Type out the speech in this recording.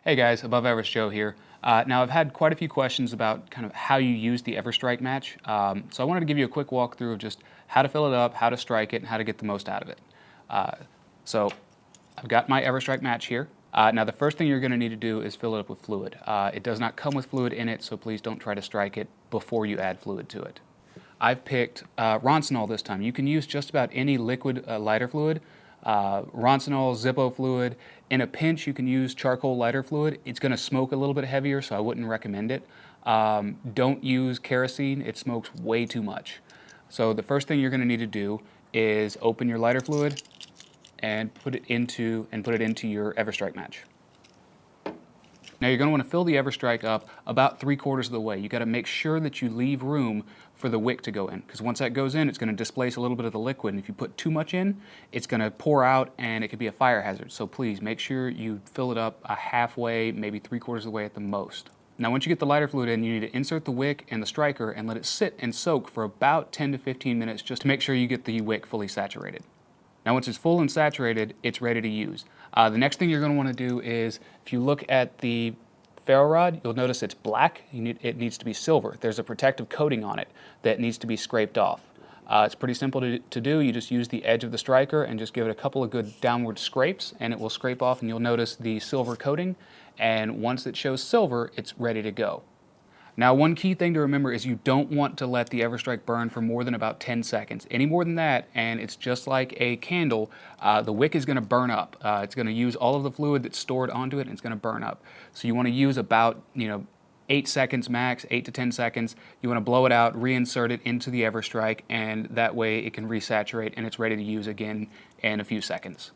Hey guys, Above Everest Joe here. Now I've had quite a few questions about kind of how you use the Everstryke Match. So I wanted to give you a quick walkthrough of just how to fill it up, how to strike it, and how to get the most out of it. So I've got my Everstryke Match here. Now the first thing you're going to need to do is fill it up with fluid. It does not come with fluid in it, so please don't try to strike it before you add fluid to it. I've picked Roncinol this time. You can use just about any liquid lighter fluid. Roncinol, Zippo fluid. In a pinch, you can use charcoal lighter fluid. It's going to smoke a little bit heavier, so I wouldn't recommend it. Don't use kerosene. It smokes way too much. So the first thing you're going to need to do is open your lighter fluid and put it into your Everstryke Match. Now you're going to want to fill the Everstryke up about 3/4 of the way. You got to make sure that you leave room for the wick to go in, because once that goes in, it's going to displace a little bit of the liquid, and if you put too much in, it's going to pour out and it could be a fire hazard. So please make sure you fill it up a halfway, maybe 3/4 of the way at the most. Now once you get the lighter fluid in, you need to insert the wick and the striker and let it sit and soak for about 10 to 15 minutes just to make sure you get the wick fully saturated. Now once it's full and saturated, it's ready to use. The next thing you're going to want to do is, if you look at the ferro rod, you'll notice it's black. It needs to be silver. There's a protective coating on it that needs to be scraped off. It's pretty simple to do. You just use the edge of the striker and just give it a couple of good downward scrapes, and it will scrape off, and you'll notice the silver coating. And once it shows silver, it's ready to go. Now, one key thing to remember is you don't want to let the Everstryke burn for more than about 10 seconds. Any more than that, and it's just like a candle, the wick is going to burn up. It's going to use all of the fluid that's stored onto it, and it's going to burn up. So you want to use about 8 seconds max, 8 to 10 seconds. You want to blow it out, reinsert it into the Everstryke, and that way it can resaturate and it's ready to use again in a few seconds.